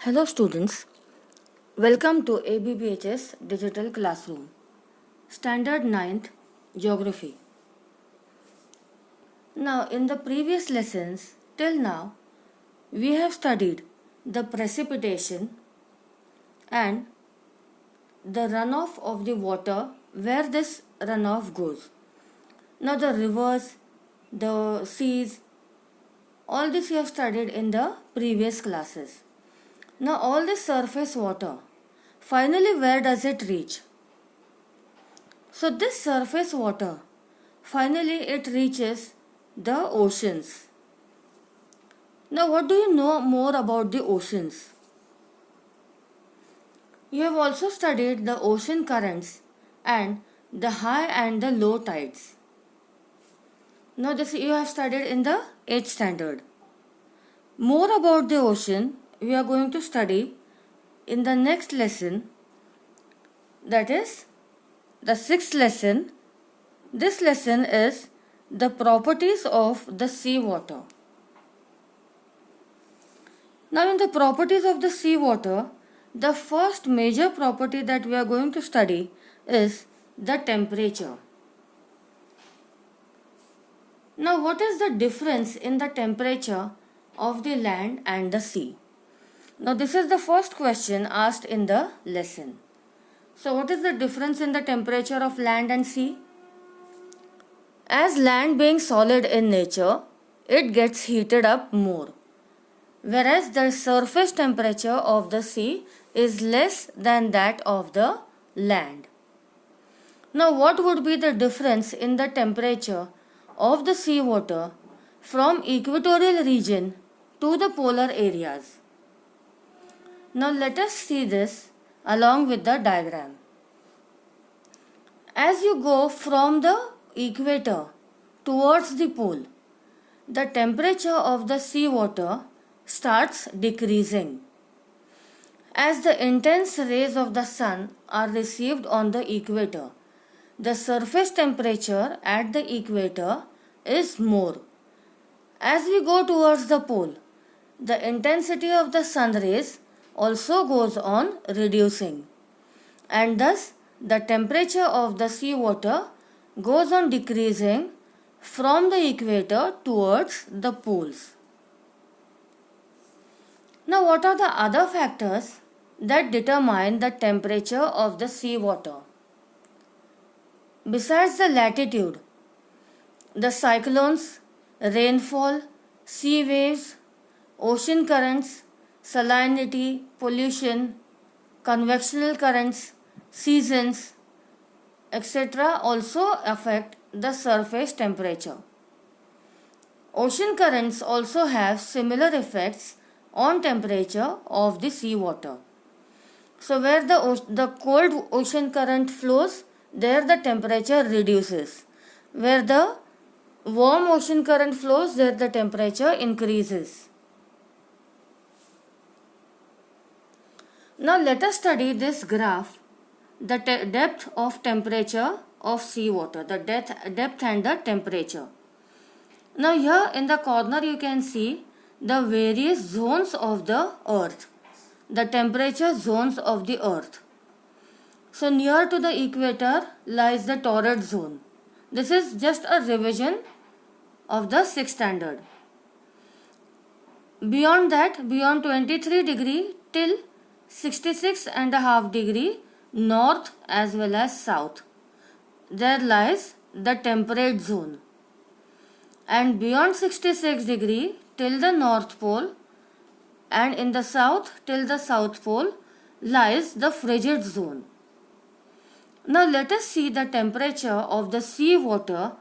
Hello students, welcome to ABBHS Digital Classroom, Standard 9th Geography. Now in the previous lessons till now we have studied the precipitation and the runoff of the water, where this runoff goes. Now the rivers, the seas, all this we have studied in the previous classes. Now all this surface water, finally where does it reach? So this surface water, finally it reaches the oceans. Now what do you know more about the oceans? You have also studied the ocean currents and the high and the low tides. Now this you have studied in the 8th standard. More about the ocean we are going to study in the next lesson, that is the 6th lesson. This lesson is the properties of the seawater. Now in the properties of the seawater, the first major property that we are going to study is the temperature. Now what is the difference in the temperature of the land and the sea? Now this is the first question asked in the lesson. So what is the difference in the temperature of land and sea? As land being solid in nature, it gets heated up more, whereas the surface temperature of the sea is less than that of the land. Now what would be the difference in the temperature of the seawater from equatorial region to the polar areas? Now let us see this along with the diagram. As you go from the equator towards the pole, the temperature of the seawater starts decreasing. As the intense rays of the sun are received on the equator, the surface temperature at the equator is more. As we go towards the pole, the intensity of the sun rays also goes on reducing, and thus the temperature of the seawater goes on decreasing from the equator towards the poles. Now what are the other factors that determine the temperature of the seawater? Besides the latitude, the cyclones, rainfall, sea waves, ocean currents, salinity, pollution, convectional currents, seasons, etc. also affect the surface temperature. Ocean currents also have similar effects on temperature of the seawater. So where the cold ocean current flows, there the temperature reduces. Where the warm ocean current flows, there the temperature increases. Now let us study this graph, the depth of temperature of seawater, the depth and the temperature. Now here in the corner you can see the various zones of the earth, the temperature zones of the earth. So near to the equator lies the torrid zone. This is just a revision of the 6th standard. Beyond that, beyond 23 degree till 66.5 degree north as well as south, there lies the temperate zone. And beyond 66 degree till the north pole and in the south till the south pole lies the frigid zone. Now let us see the temperature of the sea water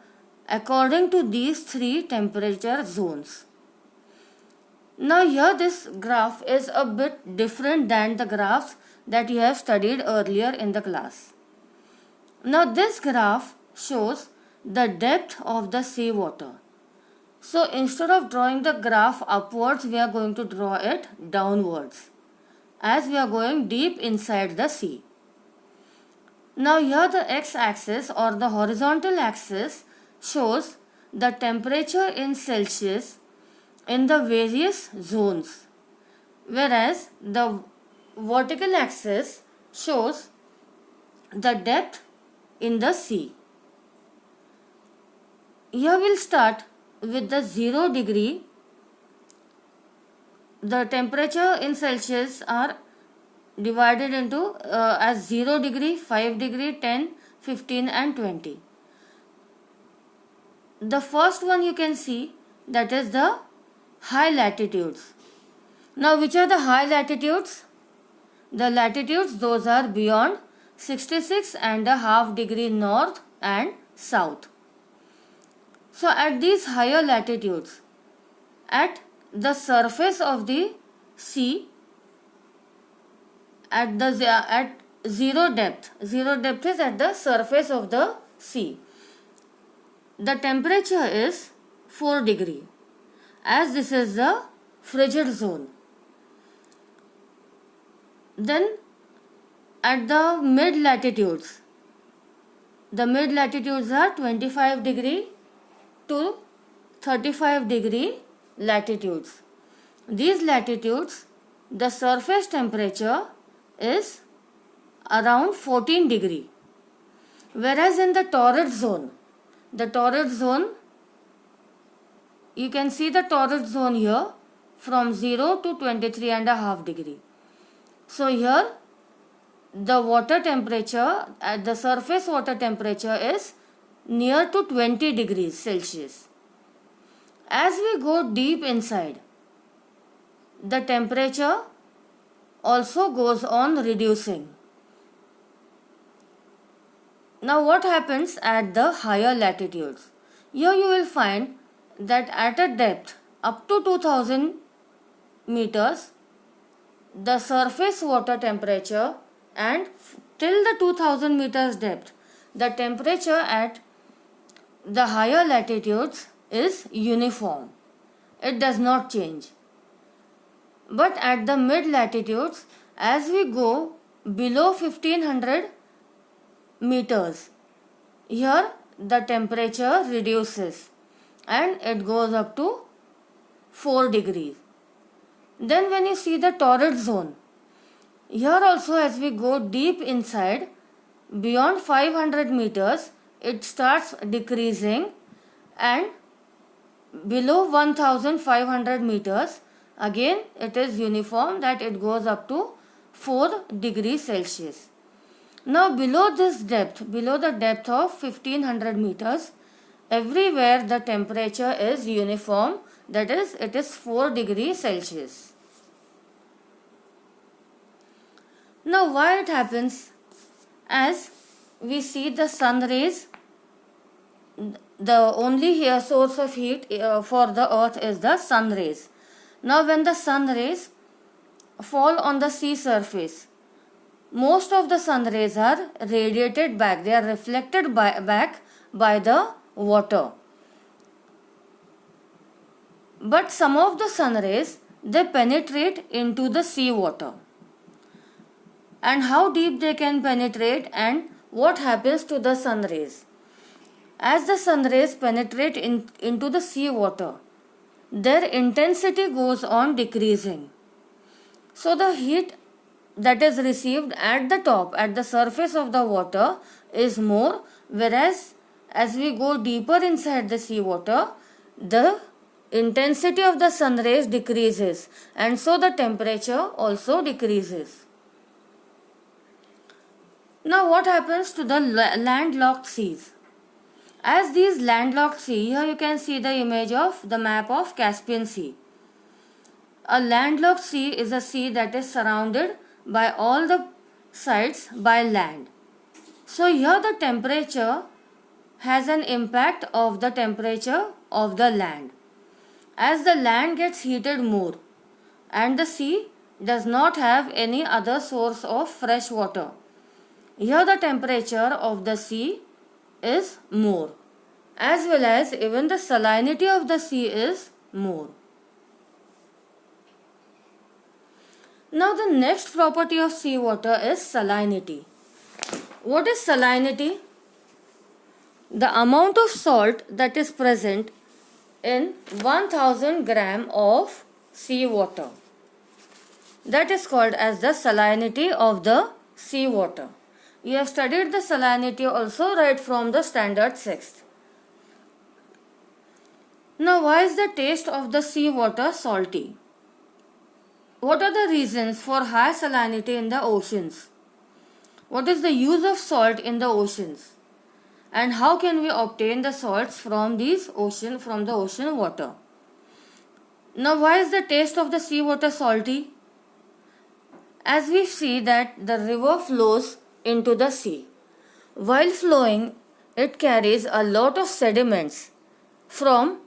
according to these three temperature zones. Now here this graph is a bit different than the graphs that you have studied earlier in the class. Now this graph shows the depth of the sea water. So instead of drawing the graph upwards, we are going to draw it downwards as we are going deep inside the sea. Now here the x-axis or the horizontal axis shows the temperature in Celsius in the various zones, whereas the vertical axis shows the depth in the sea. Here we'll start with the 0 degree. The temperature in Celsius are divided into as 0 degree, 5 degree, 10, 15 and 20. The first one you can see, that is the high latitudes. Now which are the high latitudes? The latitudes, those are beyond 66.5 degree north and south. So at these higher latitudes, at the surface of the sea, at zero depth is at the surface of the sea, the temperature is 4 degree, as this is the frigid zone. Then at the mid latitudes, the mid latitudes are 25 degree to 35 degree latitudes. These latitudes, the surface temperature is around 14 degree, whereas in the torrid zone, you can see the torrid zone here from 0 to 23.5 degree. So here the water temperature, at the surface water temperature is near to 20 degrees Celsius. As we go deep inside, the temperature also goes on reducing. Now what happens at the higher latitudes? Here you will find that at a depth up to 2000 meters, the surface water temperature, and till the 2000 meters depth, the temperature at the higher latitudes is uniform. It does not change. But at the mid latitudes, as we go below 1500 meters, here the temperature reduces and it goes up to 4 degrees. Then when you see the torrid zone, here also as we go deep inside, beyond 500 meters, it starts decreasing, and below 1500 meters, again it is uniform, that it goes up to 4 degrees Celsius. Now below this depth, below the depth of 1500 meters, everywhere the temperature is uniform, that is, it is 4 degrees Celsius. Now why it happens? As we see the sun rays, the only here source of heat for the earth is the sun rays. Now when the sun rays fall on the sea surface, most of the sun rays are radiated back, they are reflected back by the water. But some of the sun rays, they penetrate into the sea water. And how deep they can penetrate, and what happens to the sun rays? As the sun rays penetrate into the sea water, their intensity goes on decreasing. So the heat that is received at the top, at the surface of the water, is more, whereas as we go deeper inside the sea water, the intensity of the sun rays decreases, and so the temperature also decreases. Now what happens to the landlocked seas? As these landlocked sea, here you can see the image of the map of Caspian Sea. A landlocked sea is a sea that is surrounded by all the sides by land. So here the temperature has an impact of the temperature of the land. As the land gets heated more and the sea does not have any other source of fresh water, here the temperature of the sea is more, as well as even the salinity of the sea is more. Now the next property of seawater is salinity. What is salinity? The amount of salt that is present in 1000 gram of seawater. That is called as the salinity of the sea water. You have studied the salinity also right from the standard 6th. Now, why is the taste of the sea water salty? What are the reasons for high salinity in the oceans? What is the use of salt in the oceans? And how can we obtain the salts from the ocean water? Now, why is the taste of the sea water salty? As we see that the river flows into the sea. While flowing, it carries a lot of sediments from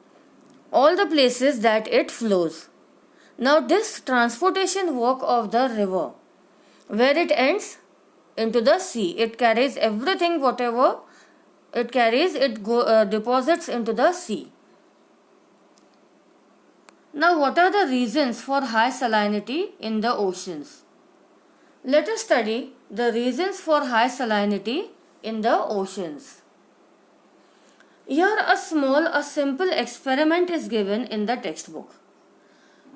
all the places that it flows. Now, this transportation walk of the river, where it ends into the sea, it carries everything, whatever it carries, it deposits into the sea. Now, what are the reasons for high salinity in the oceans? Let us study the reasons for high salinity in the oceans. Here a simple experiment is given in the textbook.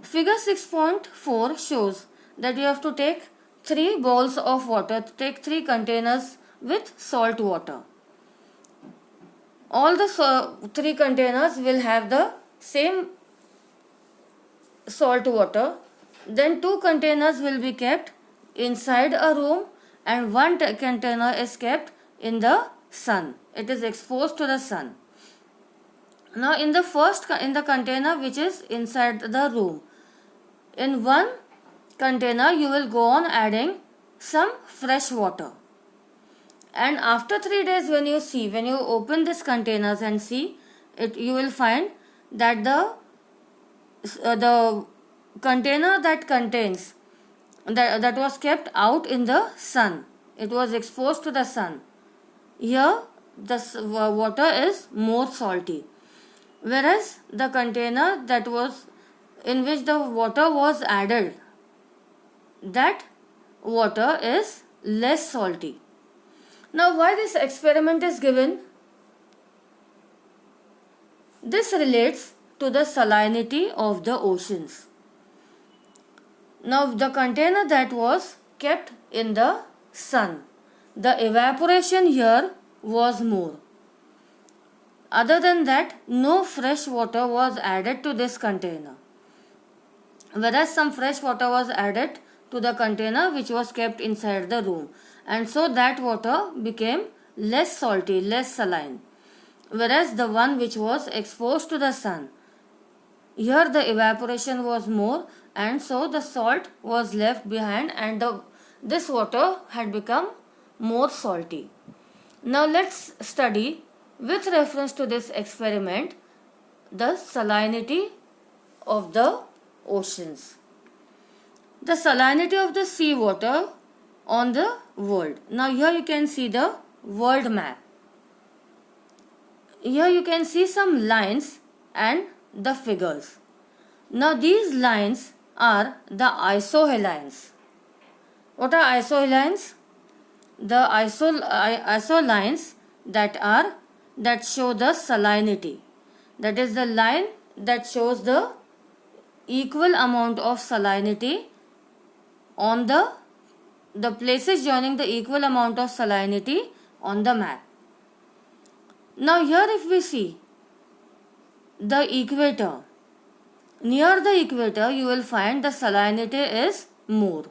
Figure 6.4 shows that you have to take 3 bowls of water, take 3 containers with salt water. All the 3 containers will have the same salt water. Then 2 containers will be kept inside a room and 1 container is kept in the sun. It is exposed to the sun. Now in the container which is inside the room, in one container you will go on adding some fresh water. And after 3 days when you open these containers and see it, you will find that the container that contains that was kept out in the sun, it was exposed to the sun. Here the water is more salty, whereas the container that was in which the water was added, that water is less salty. Now, why this experiment is given? This relates to the salinity of the oceans. Now, the container that was kept in the sun, the evaporation here was more. Other than that, no fresh water was added to this container, whereas some fresh water was added to the container which was kept inside the room, and so that water became less salty, less saline, whereas the one which was exposed to the sun, here the evaporation was more, and so the salt was left behind and this water had become more salty. Now let's study with reference to this experiment the salinity of the oceans. The salinity of the sea water on the world. Now here you can see the world map. Here you can see some lines and the figures. Now these lines are the isohalines. What are isohalines? The isolines that show the salinity. That is the line that shows the equal amount of salinity on the places joining the equal amount of salinity on the map. Now here if we see the equator, near the equator you will find the salinity is more.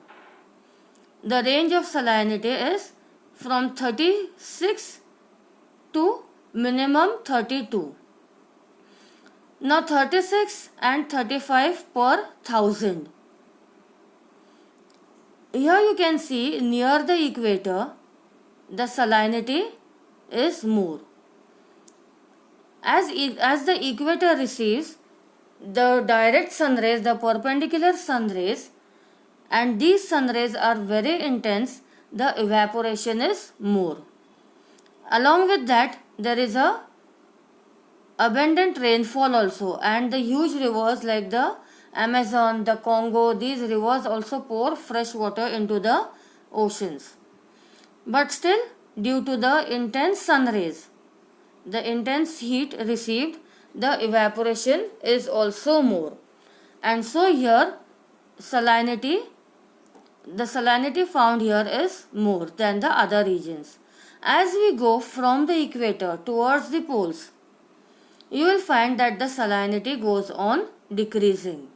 The range of salinity is from 36 to minimum 32. Now 36 and 35 per 1000. Here you can see near the equator the salinity is more. As the equator receives the direct sun rays, the perpendicular sun rays, and these sun rays are very intense, the evaporation is more. Along with that, there is a abundant rainfall also, and the huge rivers like the Amazon, the Congo, these rivers also pour fresh water into the oceans. But still, due to the intense sun rays, the intense heat received, the evaporation is also more. And so here salinity the salinity found here is more than the other regions. As we go from the equator towards the poles, you will find that the salinity goes on decreasing.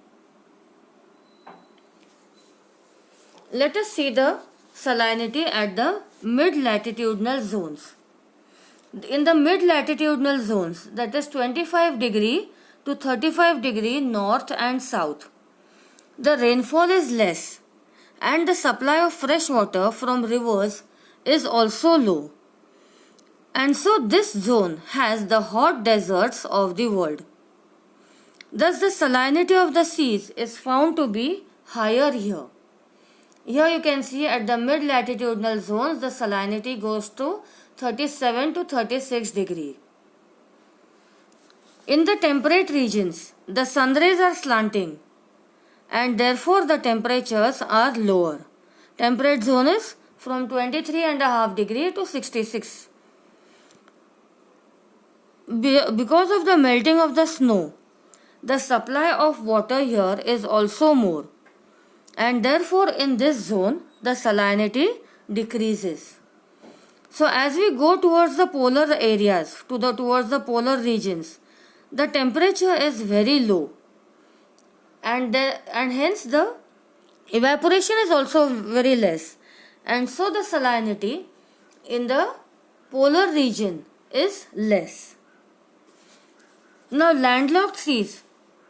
Let us see the salinity at the mid-latitudinal zones. In the mid-latitudinal zones, that is 25 degree to 35 degree north and south, the rainfall is less and the supply of fresh water from rivers is also low. And so this zone has the hot deserts of the world. Thus the salinity of the seas is found to be higher here. Here you can see at the mid-latitudinal zones the salinity goes to 37 to 36 degree. In the temperate regions, the sun rays are slanting and therefore the temperatures are lower. Temperate zone is from 23.5 degree to 66. Because of the melting of the snow, the supply of water here is also more, and therefore in this zone the salinity decreases. So as we go towards the polar areas, towards the polar regions, the temperature is very low, and hence the evaporation is also very less, and so the salinity in the polar region is less. Now landlocked seas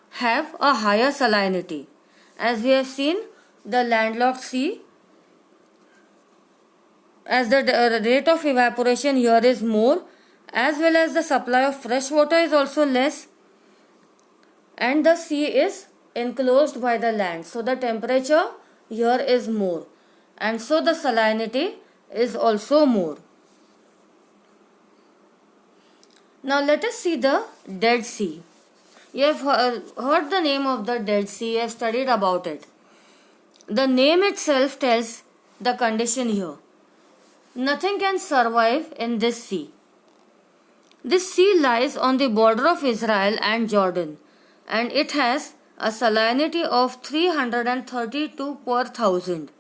have a higher salinity. As we have seen, the landlocked sea, as the rate of evaporation here is more, as well as the supply of fresh water is also less, and the sea is enclosed by the land, so the temperature here is more, and so the salinity is also more. Now let us see the Dead Sea. You have heard the name of the Dead Sea, you have studied about it. The name itself tells the condition here. Nothing can survive in this sea. This sea lies on the border of Israel and Jordan, and it has a salinity of 332 per thousand.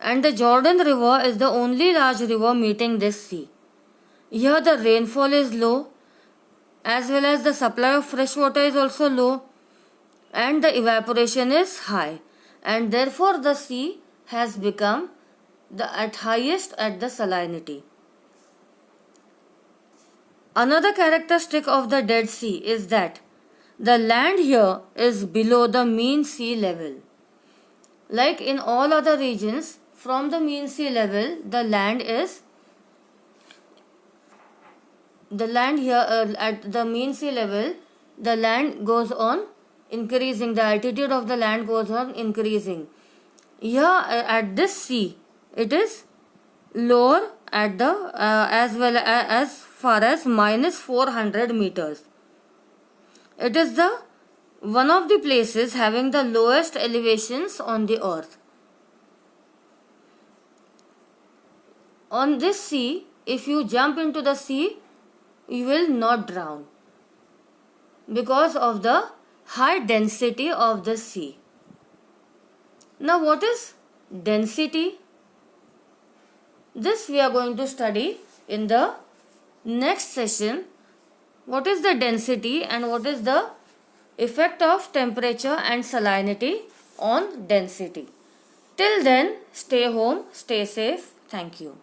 And the Jordan River is the only large river meeting this sea. Here the rainfall is low, as well as the supply of fresh water is also low, and the evaporation is high, and therefore the sea has become at highest at the salinity. Another characteristic of the Dead Sea is that the land here is below the mean sea level. Like in all other regions, from the mean sea level, the land here at the mean sea level, the land goes on increasing, the altitude of the land goes on increasing. Here at this sea, it is lower at the as far as minus 400 meters. It is the one of the places having the lowest elevations on the earth. On this sea, if you jump into the sea, you will not drown because of the high density of the sea. Now what is density? This we are going to study in the next session. What is the density and what is the effect of temperature and salinity on density. Till then, stay home, stay safe. Thank you.